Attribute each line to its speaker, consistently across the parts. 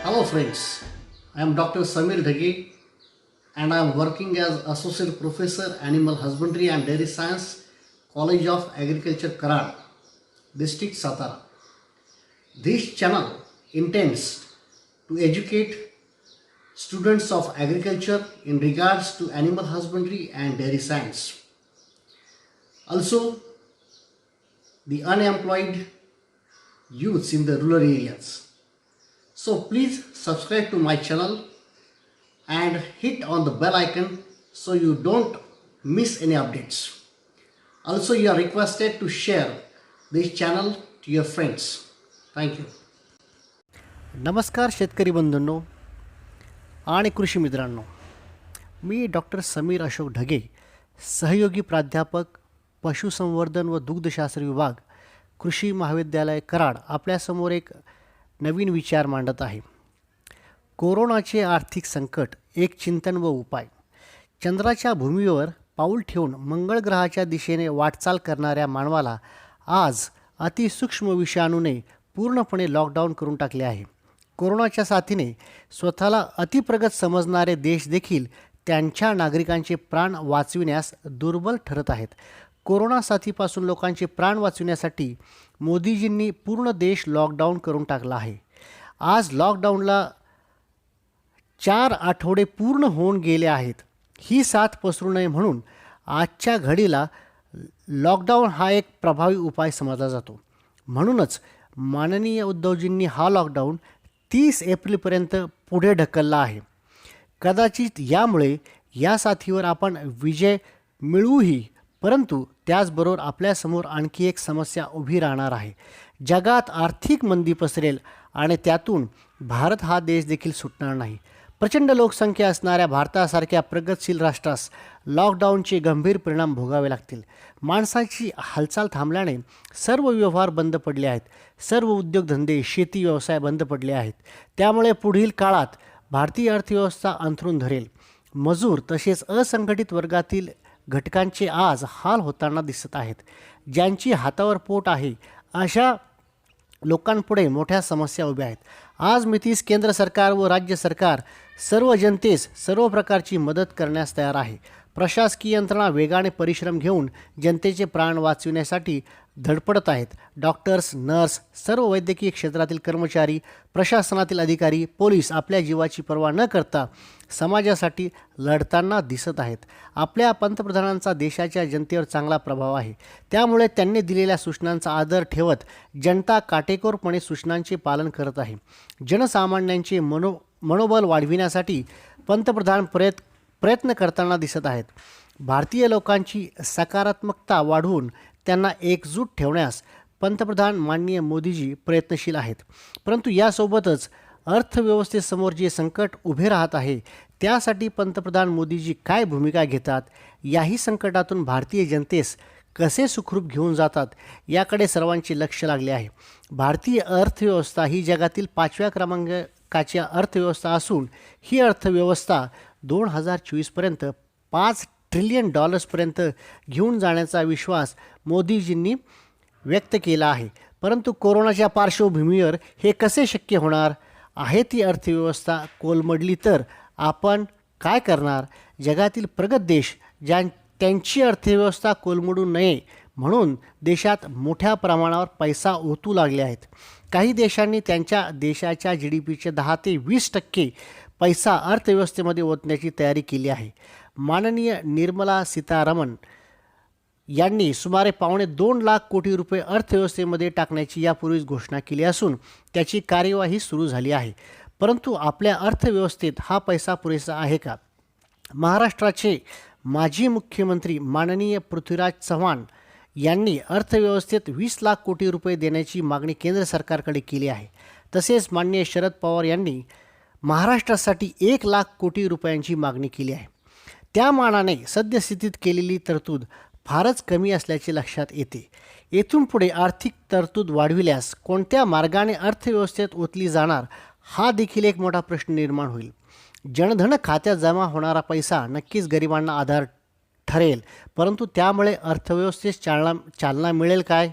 Speaker 1: Hello friends, I am Dr. Samir Dhage and I am working as Associate Professor Animal Husbandry and Dairy Science, College of Agriculture Karad, District Satara. This channel intends to educate students of agriculture in regards to animal husbandry and dairy science. Also, the unemployed youths in the rural areas. So please subscribe to my channel and hit on the bell icon so you don't miss any updates. Also, you are requested to share this channel to your friends. Thank you.
Speaker 2: नमस्कार शेतकरी बंधूंनो आणि कृषी मित्रांनो, मी doctor Sameer Ashok Dhage, सहयोगी प्राध्यापक पशुसंवर्धन व दुग्धशास्त्र विभाग, कृषी महाविद्यालय कराड आपल्यासमोर एक नवीन विचार मांडत आहे. कोरोनाचे आर्थिक संकट, एक चिंतन व उपाय. चंद्राच्या भूमीवर पाऊल ठेवून मंगळ ग्रहाच्या दिशेने वाटचाल करणाऱ्या मानवाला आज अतिसूक्ष्म विषाणूने पूर्णपणे लॉकडाऊन करून टाकले आहे. कोरोनाच्या साथीने स्वतःला अतिप्रगत समजणारे देश देखील त्यांच्या नागरिकांचे प्राण वाचविण्यास दुर्बल ठरत आहेत. कोरोना साथीपासून लोकांचे प्राण वाचविण्यासाठी मोदीजींनी पूर्ण देश लॉकडाऊन करून टाकला आहे. आज लॉकडाऊनला 4 आठवडे पूर्ण होऊन गेले आहेत. ही साथ पसरू नये म्हणून आजच्या घडीला लॉकडाऊन हा एक प्रभावी उपाय समजला जातो. म्हणूनच माननीय उद्धवजींनी हा लॉकडाऊन 30 एप्रिलपर्यंत पुढे ढकलला आहे. कदाचित यामुळे या साथीवर आपण विजय मिळवूही, परंतु त्याचबरोबर आपल्यासमोर आणखी एक समस्या उभी राहणार आहे. जगात आर्थिक मंदी पसरेल आणि त्यातून भारत हा देश देखील सुटणार नाही. प्रचंड लोकसंख्या असणाऱ्या भारतासारख्या प्रगतशील राष्ट्रास लॉकडाऊनचे गंभीर परिणाम भोगावे लागतील. माणसाची हालचाल थांबल्याने सर्व व्यवहार बंद पडले आहेत. सर्व उद्योगधंदे, शेती, व्यवसाय बंद पडले आहेत. त्यामुळे पुढील काळात भारतीय अर्थव्यवस्था अंथरूण धरेल. मजूर तसेच असंघटित वर्गातील घटकांचे आज हाल होताना दिसत आहेत. ज्यांची हातावर पोट आहे अशा लोकांपुढे मोठ्या समस्या उभ्या आहेत. आज मितीस केंद्र सरकार व राज्य सरकार सर्व जनतेस सर्व प्रकारची मदत करण्यास तयार आहे. प्रशासकीय यंत्रणा वेगाने परिश्रम घेऊन जनतेचे प्राण वाचविण्यासाठी धडपडत आहेत. डॉक्टर्स, नर्स, सर्व वैद्यकीय क्षेत्रातील कर्मचारी, प्रशासनातील अधिकारी, पोलीस आपल्या जीवाची पर्वा न करता समाजासाठी लढताना दिसत आहेत. आपल्या पंतप्रधानांचा देशाच्या जनतेवर चांगला प्रभाव आहे. त्यामुळे त्यांनी दिलेल्या सूचनांचा आदर ठेवत जनता काटेकोरपणे सूचनांचे पालन करत आहे. जनसामान्यांचे मनोबल वाढविण्यासाठी पंतप्रधान प्रयत्न करताना दिसत आहेत. भारतीय लोकांची सकारात्मकता वाढवून त्यांना एकजूट ठेवण्यास पंतप्रधान माननीय मोदीजी प्रयत्नशील आहेत. परंतु यासोबतच अर्थव्यवस्थेसमोर जे संकट उभे राहत आहे त्यासाठी पंतप्रधान मोदीजी काय भूमिका घेतात, याही संकटातून भारतीय जनतेस कसे सुखरूप घेऊन जातात याकडे सर्वांचे लक्ष लागले आहे. भारतीय अर्थव्यवस्था ही जगातील 5व्या क्रमांकाची अर्थव्यवस्था असून ही अर्थव्यवस्था 2024पर्यंत $5 ट्रिलियन पर्यंत घेऊन जाण्याचा विश्वास मोदीजींनी व्यक्त केला आहे. परंतु कोरोनाच्या पार्श्वभूमीवर हे कसे शक्य होणार आहे? ती अर्थव्यवस्था कोलमडली तर आपण काय करणार? जगातील प्रगत देश त्यांची अर्थव्यवस्था कोलमडू नये म्हणून देशात मोठ्या प्रमाणावर पैसा ओतू लागले आहेत. काही देशांनी त्यांच्या देशाच्या GDPचे 10 ते 20% पैसा अर्थव्यवस्थेमध्ये ओतण्याची तयारी केली आहे. माननीय निर्मला सीतारामन यांनी सुमारे $2.25 लाख कोटी रुपये अर्थव्यवस्थेमध्ये टाकण्याची यापूर्वीच घोषणा केली असून त्याची कार्यवाही सुरू झाली आहे. परंतु आपल्या अर्थव्यवस्थेत हा पैसा पुरेसा आहे का? महाराष्ट्राचे माजी मुख्यमंत्री माननीय पृथ्वीराज चव्हाण यांनी अर्थव्यवस्थेत 20 लाख कोटी रुपये देण्याची मागणी केंद्र सरकारकडे केली आहे. तसेच माननीय शरद पवार यांनी महाराष्ट्रासाठी 1 लाख कोटी रुपयांची मागणी केली आहे. त्या मानाने सद्यस्थितीत केलेली तरतूद फारच कमी असल्याचे लक्षात येते. येथून पुढे आर्थिक तरतूद वाढविल्यास कोणत्या मार्गाने अर्थव्यवस्थेत ओतली जाणार हा देखील एक मोठा प्रश्न निर्माण होईल. जनधन खात्यात जमा होणारा पैसा नक्कीच गरिबांना आधार ठरेल, परंतु त्यामुळे अर्थव्यवस्थेस चालना मिळेल काय?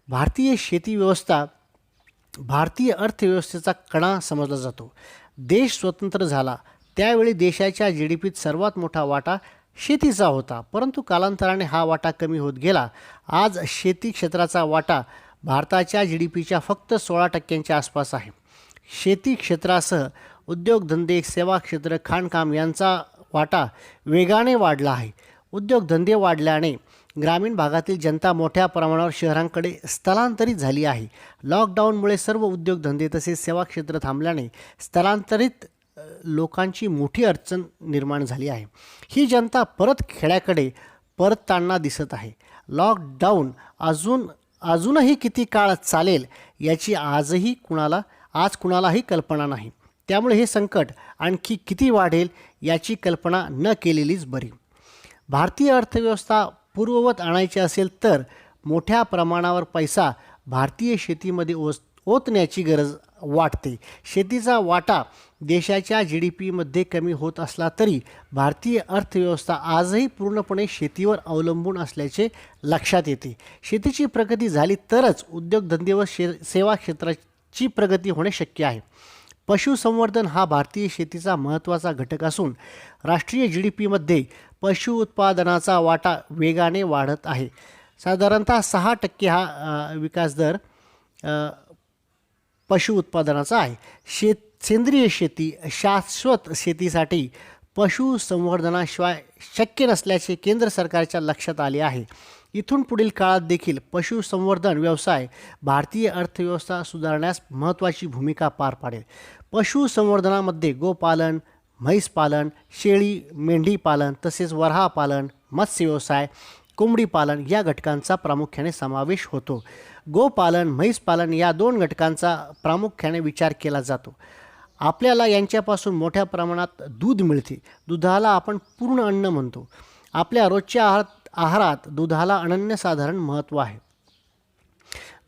Speaker 2: भारतीय शेती व्यवस्था भारतीय अर्थव्यवस्थेचा कणा समजला जातो. देश स्वतंत्र झाला त्यावेळी देशाच्या GDPत सर्वात मोठा वाटा शेतीचा होता, परंतु कालांतराने हा वाटा कमी होत गेला. आज शेती क्षेत्राचा वाटा भारताच्या GDPच्या फक्त 16% आसपास आहे. शेती क्षेत्रासह उद्योगधंदे, सेवा क्षेत्र, खाणकाम यांचा वाटा वेगाने वाढला आहे. उद्योगधंदे वाढल्याने ग्रामीण भागातील जनता मोठ्या प्रमाणावर शहरांकडे स्थलांतरित झाली आहे. लॉकडाऊनमुळे सर्व उद्योगधंदे तसेच सेवा क्षेत्र थांबल्याने स्थलांतरित लोकांची मोठी अडचण निर्माण झाली आहे. ही जनता परत खेड्याकडे परतताना दिसत आहे. लॉकडाऊन अजूनही किती काळ चालेल याची आज कुणालाही कल्पना नाही. त्यामुळे हे संकट आणखी किती वाढेल याची कल्पना न केलेलीच बरी. भारतीय अर्थव्यवस्था पूर्ववत आणायची असेल तर मोठ्या प्रमाणावर पैसा भारतीय शेतीमध्ये ओतण्याची गरज वाटते. शेतीचा वाटा देशाच्या GDPमध्ये कमी होत असला तरी भारतीय अर्थव्यवस्था आजही पूर्णपणे शेतीवर अवलंबून असल्याचे लक्षात येते. शेतीची प्रगती झाली तरच उद्योगधंदे व सेवा क्षेत्राची प्रगती होणे शक्य आहे. पशुसंवर्धन हा भारतीय शेतीचा महत्त्वाचा घटक असून राष्ट्रीय GDPमध्ये पशु उत्पादनाचा वाटा वेगाने वाढत आहे. साधारणतः 6% हा विकास दर पशु उत्पादनाचा आहे. सेंद्रिय शेती, शाश्वत शेतीसाठी पशुसंवर्धनाशिवाय शक्य नसल्याचे केंद्र सरकारच्या लक्षात आले आहे. इथून पुढील काळात देखील पशुसंवर्धन व्यवसाय भारतीय अर्थव्यवस्था सुधारण्यास महत्त्वाची भूमिका पार पाडेल. पशुसंवर्धनामध्ये गोपालन, म्हैसपालन, शेळी मेंढी पालन तसेच वऱ्हाळ पालन, मत्स्य व्यवसाय, कोंबडी पालन या घटकांचा प्रामुख्याने समावेश होतो. गोपालन, म्हैसपालन या 2 घटकांचा प्रामुख्याने विचार केला जातो. आपल्याला यांच्यापासून मोठ्या प्रमाणात दूध मिळते. दुधाला आपण पूर्ण अन्न म्हणतो. आपल्या रोजच्या आहारात दुधाला अनन्यसाधारण महत्त्व आहे.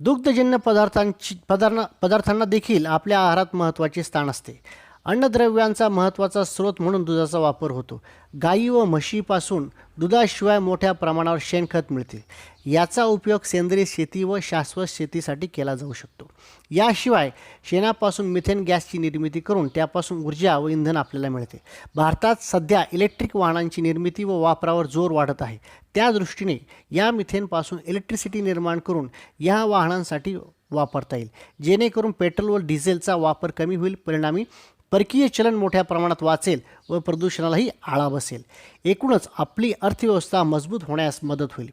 Speaker 2: दुग्धजन्य पदार्थांना देखील आपल्या आहारात महत्त्वाचे स्थान असते. अन्नद्रव्यांचा महत्त्वाचा स्रोत म्हणून दुधाचा वापर होतो. गायी व म्हशीपासून दुधाशिवाय मोठ्या प्रमाणावर शेणखत मिळते. याचा उपयोग सेंद्रिय शेती व शाश्वत शेतीसाठी केला जाऊ शकतो. याशिवाय शेणापासून मिथेन गॅसची निर्मिती करून त्यापासून ऊर्जा व इंधन आपल्याला मिळते. भारतात सध्या इलेक्ट्रिक वाहनांची निर्मिती व वापरावर जोर वाढत आहे. त्या दृष्टीने या मिथेनपासून इलेक्ट्रिसिटी निर्माण करून या वाहनांसाठी वापरता येईल, जेणेकरून पेट्रोल व डिझेलचा वापर कमी होईल. परिणामी परकीय चलन मोठ्या प्रमाणात वाचेल व प्रदूषणालाही आळा बसेल. एकूणच आपली अर्थव्यवस्था मजबूत होण्यास मदत होईल.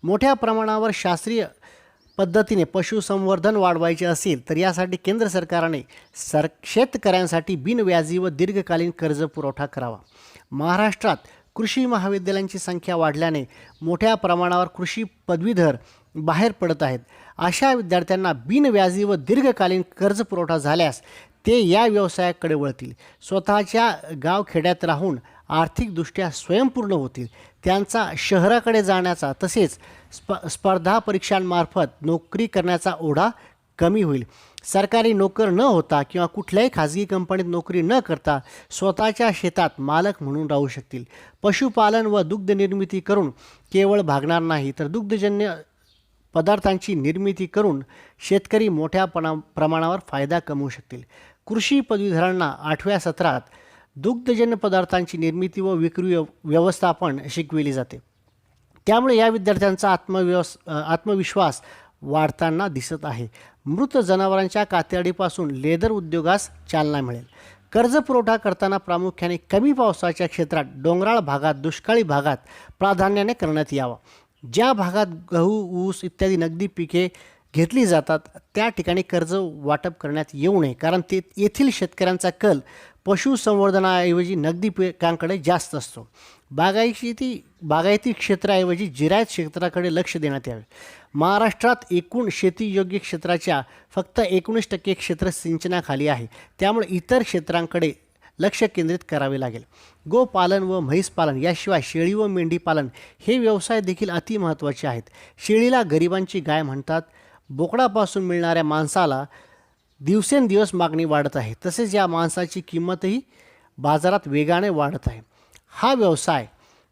Speaker 2: मोठ्या प्रमाणावर शास्त्रीय पद्धतीने पशुसंवर्धन वाढवायचे असेल तर यासाठी केंद्र सरकारने शेतकऱ्यांसाठी बिनव्याजी व दीर्घकालीन कर्ज पुरवठा करावा. महाराष्ट्रात कृषी महाविद्यालयांची संख्या वाढल्याने मोठ्या प्रमाणावर कृषी पदवीधर बाहेर पडत आहेत. अशा विद्यार्थ्यांना बिनव्याजी व दीर्घकालीन कर्ज पुरवठा झाल्यास ते या व्यवसायाकडे वळतील. स्वतःच्या गावखेड्यात राहून आर्थिकदृष्ट्या स्वयंपूर्ण होतील. त्यांचा शहराकडे जाण्याचा तसेच स्पर्धा परीक्षांमार्फत नोकरी करण्याचा ओढा कमी होईल. सरकारी नोकर न होता किंवा कुठल्याही खाजगी कंपनीत नोकरी न करता स्वतःच्या शेतात मालक म्हणून राहू शकतील. पशुपालन व दुग्ध निर्मिती करून केवळ भागणार नाही तर दुग्धजन्य पदार्थांची निर्मिती करून शेतकरी मोठ्या प्रमाणावर फायदा कमवू शकतील. कृषी पदवीधरांना 8व्या सत्रात दुग्धजन्य पदार्थांची निर्मिती व विक्री व्यवस्थापन शिकविली जाते. त्यामुळे या विद्यार्थ्यांचा आत्मविश्वास वाढताना दिसत आहे. मृत जनावरांच्या कातडीपासून लेदर उद्योगास चालना मिळेल. कर्ज पुरवठा करताना प्रामुख्याने कमी पावसाच्या क्षेत्रात, डोंगराळ भागात, दुष्काळी भागात प्राधान्याने करण्यात यावा. ज्या भागात गहू, ऊस इत्यादी नगदी पिके घेतली जातात त्या ठिकाणी कर्ज वाटप करण्यात येऊ नये, कारण येथील शेतकऱ्यांचा कल पशुसंवर्धनाऐवजी नगदी पिकांकडे जास्त असतो. बागायती क्षेत्राऐवजी जिरायत क्षेत्राकडे लक्ष देण्यात यावे. महाराष्ट्रात एकूण शेतीयोग्य क्षेत्राच्या फक्त 19% क्षेत्र सिंचनाखाली आहे. त्यामुळे इतर क्षेत्रांकडे लक्ष केंद्रित करावे लागेल. गोपालन व म्हैसपालन याशिवाय शेळी व मेंढी पालन हे व्यवसाय देखील अति महत्त्वाचे आहेत. शेळीला गरिबांची गाय म्हणतात. बोकडापासून मिळणाऱ्या मांसाला दिवसेंदिवस मागणी वाढत आहे. तसेच या मांसाची किंमतही बाजारात वेगाने वाढत आहे. हा व्यवसाय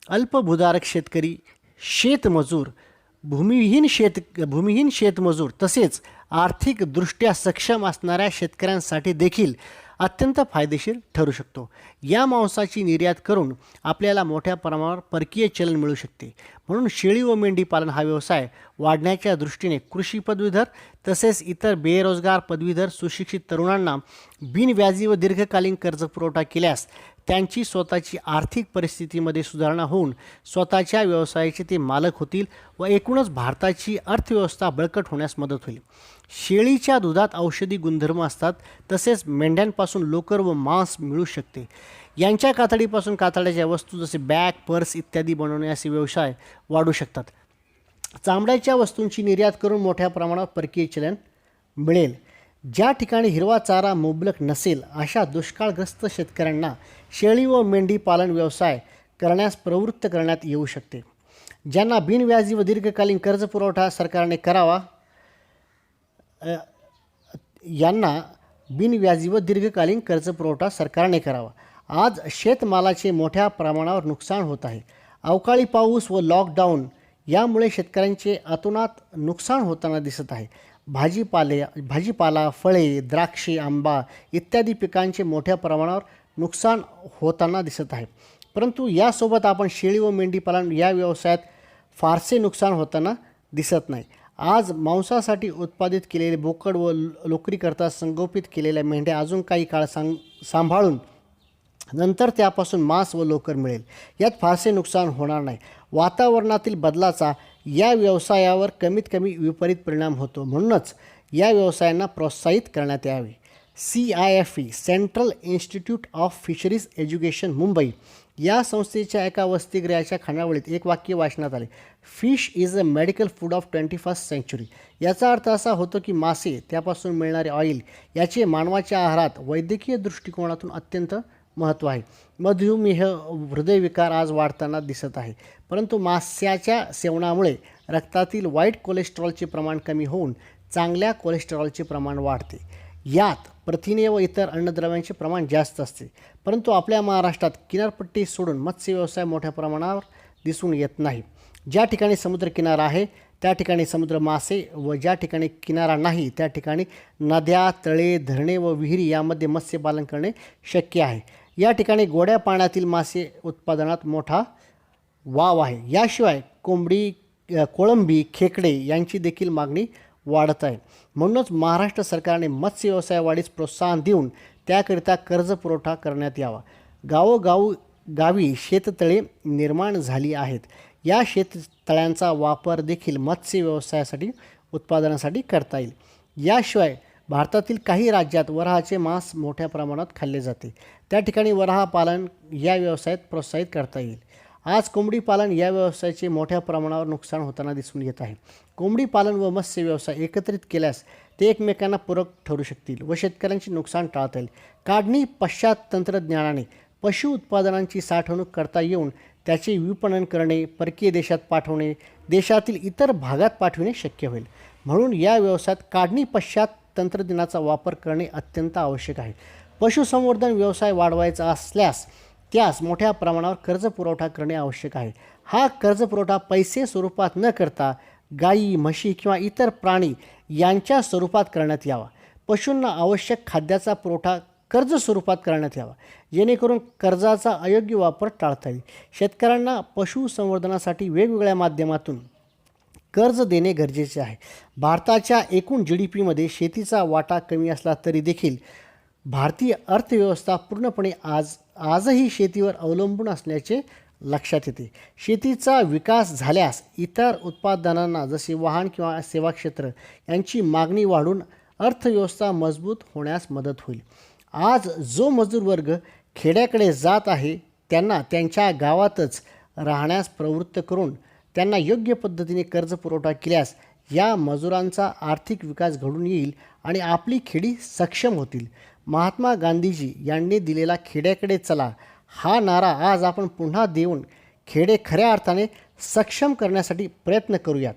Speaker 2: अल्पभूधारक शेतकरी, शेतमजूर, भूमिहीन शेतमजूर तसेच आर्थिकदृष्ट्या सक्षम असणाऱ्या शेतकऱ्यांसाठी देखील अत्यंत फायदेशीर ठरू शकतो. या मांसाची निर्यात करून आपल्याला मोठ्या प्रमाणावर परकीय चलन मिळू शकते. म्हणून शेळी व मेंढी पालन हा व्यवसाय वाढण्याच्या दृष्टीने कृषी पदवीधर तसेच इतर बेरोजगार पदवीधर सुशिक्षित तरुणांना बिनव्याजी व दीर्घकालीन कर्ज पुरवठा केल्यास त्यांची स्वतःची आर्थिक परिस्थितीमध्ये सुधारणा होऊन स्वतःच्या व्यवसायाचे ते मालक होतील व एकूणच भारताची अर्थव्यवस्था बळकट होण्यास मदत होईल. शेळीच्या दुधात औषधी गुणधर्म असतात, तसेच मेंढ्यांपासून लोकर व मांस मिळू शकते. यांच्या कातडीपासून कातड्याच्या वस्तू जसे बॅग, पर्स इत्यादी बनवण्याचे व्यवसाय वाढू शकतात. चामड्याच्या वस्तूंची निर्यात करून मोठ्या प्रमाणात परकीय चलन मिळेल. ज्या ठिकाणी हिरवा चारा मुबलक नसेल अशा दुष्काळग्रस्त शेतकऱ्यांना शेळी व मेंढी पालन व्यवसाय करण्यास प्रवृत्त करण्यात येऊ शकते. ज्यांना बिनव्याजी व दीर्घकालीन कर्ज पुरवठा सरकारने करावा आज शेतमालाचे मोठ्या प्रमाणावर नुकसान होत आहे. अवकाळी पाऊस व लॉकडाऊन यामुळे शेतकऱ्यांचे अतोनात नुकसान होताना दिसत आहे. भाजीपाला, फळे, द्राक्षे, आंबा इत्यादी पिकांचे मोठ्या प्रमाणावर नुकसान होताना दिसत आहे. परंतु यासोबत आपण शेळी व मेंढी पालन या व्यवसायात फारसे नुकसान होताना दिसत नाही. आज मांसासाठी उत्पादित केलेले बोकड व लोकरीकरता संगोपित केलेल्या मेंढ्या अजून काही काळ सांभाळून नंतर त्यापासून मांस व लोकर मिळेल. यात फारसे नुकसान होणार नाही. वातावरणातील बदलाचा या व्यवसायावर कमीत कमी विपरीत परिणाम होतो. म्हणूनच या व्यवसायांना प्रोत्साहित करण्यात यावे. CIFE Central Institute of Fisheries Education Mumbai या संस्थेच्या एका वसतिगृहाच्या खानावळीत एक वाक्य वाचण्यात आले. Fish is a medical food of 21st century. याचा अर्थ असा होतो की मासे, त्यापासून मिळणारे ऑइल याचे मानवाच्या आहारात वैद्यकीय दृष्टिकोनातून अत्यंत महत्त्व आहे. मधुमेह, हृदयविकार आज वाढताना दिसत आहे. परंतु माशाच्या सेवनामुळे रक्तातील वाईट कोलेस्ट्रॉलचे प्रमाण कमी होऊन चांगल्या कोलेस्ट्रॉलचे प्रमाण वाढते. यात प्रथिने व इतर अन्नद्रव्यांचे प्रमाण जास्त असते. परंतु आपल्या महाराष्ट्रात किनारपट्टी सोडून मत्स्य व्यवसाय मोठ्या प्रमाणावर दिसून येत नाही. ज्या ठिकाणी समुद्रकिनारा आहे त्या ठिकाणी समुद्र मासे व ज्या ठिकाणी किनारा नाही त्या ठिकाणी नद्या, तळे, धरणे व विहिरी यामध्ये मत्स्यपालन करणे शक्य आहे. या ठिकाणी गोड्या पाण्यातील मासे उत्पादनात मोठा वाव आहे. याशिवाय कोळंबी, खेकडे यांची देखील मागणी वाढत आहे. म्हणूनच महाराष्ट्र सरकारने मत्स्य व्यवसाय वाढीस प्रोत्साहन देऊन त्याकरिता कर्ज पुरवठा करण्यात यावा. गावी शेततळे निर्माण झाली आहेत. या शेततळ्यांचा वापर देखील मत्स्य व्यवसायासाठी उत्पादनासाठी करता येईल. याशिवाय भारतातील काही राज्यात वराहाचे मांस मोठ्या प्रमाणात खाल्ले जाते. त्या ठिकाणी वराह पालन या व्यवसायात प्रोत्साहित करता येईल. आज कोंबडी पालन या व्यवसायाचे मोठ्या प्रमाणावर नुकसान होताना दिसून येत आहे. कोंबडी पालन व मत्स्य व्यवसाय एकत्रित केल्यास ते एकमेकांना पूरक ठरू शकतील व शेतकऱ्यांचे नुकसान टाळता येईल. काढणी पश्चात तंत्रज्ञानाने पशु उत्पादनांची साठवणूक करता येऊन त्याचे विपणन करणे, परकीय देशात पाठवणे, देशातील इतर भागात पाठविणे शक्य होईल. म्हणून या व्यवसायात काढणी पश्चात तंत्रज्ञानाचा वापर करणे अत्यंत आवश्यक आहे. पशुसंवर्धन व्यवसाय वाढवायचा असल्यास त्यास मोठ्या प्रमाणावर कर्ज पुरवठा करणे आवश्यक आहे. हा कर्ज पुरवठा पैसे स्वरूपात न करता गायी, म्हशी किंवा इतर प्राणी यांच्या स्वरूपात करण्यात यावा. पशूंना आवश्यक खाद्याचा पुरवठा कर्ज स्वरूपात करण्यात यावा, जेणेकरून कर्जाचा अयोग्य वापर टाळता येईल. शेतकऱ्यांना पशुसंवर्धनासाठी वेगवेगळ्या माध्यमातून कर्ज देणे गरजेचे आहे. भारताच्या एकूण GDPमध्ये शेतीचा वाटा कमी असला तरी देखील भारतीय अर्थव्यवस्था पूर्णपणे आजही शेतीवर अवलंबून असल्याचे लक्षात येते. शेतीचा विकास झाल्यास इतर उत्पादनांना जसे वाहन किंवा सेवा क्षेत्र यांची मागणी वाढून अर्थव्यवस्था मजबूत होण्यास मदत होईल. आज जो मजूर वर्ग खेड्याकडे जात आहे त्यांना त्यांच्या गावातच राहण्यास प्रवृत्त करून त्यांना योग्य पद्धतीने कर्ज पुरवठा केल्यास या मजुरांचा आर्थिक विकास घडून येईल आणि आपली खेडी सक्षम होतील. महात्मा गांधीजी यांनी दिलेला खेड्याकडे चला हा नारा आज आपण पुन्हा देऊन खेडे खऱ्या अर्थाने सक्षम करण्यासाठी प्रयत्न करूयात.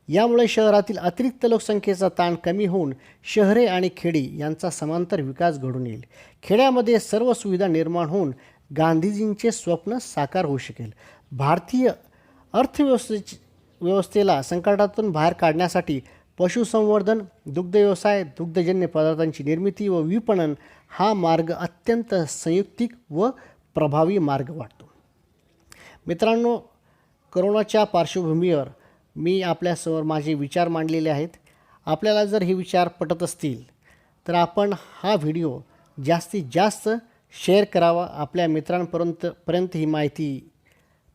Speaker 2: यामुळे शहरातील अतिरिक्त लोकसंख्येचा ताण कमी होऊन शहरे आणि खेडी यांचा समांतर विकास घडून येईल. खेड्यामध्ये सर्व सुविधा निर्माण होऊन गांधीजींचे स्वप्न साकार होऊ शकेल. भारतीय व्यवस्थेला संकटातून बाहेर काढण्यासाठी पशुसंवर्धन, दुग्धव्यवसाय, दुग्धजन्य पदार्थांची निर्मिती व विपणन हा मार्ग अत्यंत संयुक्तिक व प्रभावी मार्ग वाटतो. मित्रांनो, करोनाच्या पार्श्वभूमीवर मी आपल्यासमोर माझे विचार मांडलेले आहेत. आपल्याला जर हे विचार पटत असतील तर हा व्हिडिओ जास्तीत जास्त शेअर करावा, आपल्या मित्रांपर्यंत ही माहिती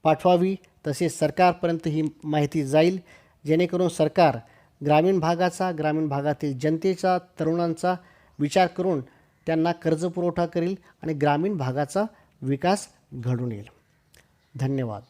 Speaker 2: पाठवावी, तसेच सरकारपर्यंत ही माहिती जाईल, जेणेकरून सरकार ग्रामीण भागातील जनतेचा, तरुणांचा विचार करून त्यांना कर्जपुरवठा करेल आणि ग्रामीण भागाचा विकास घडून येईल. धन्यवाद.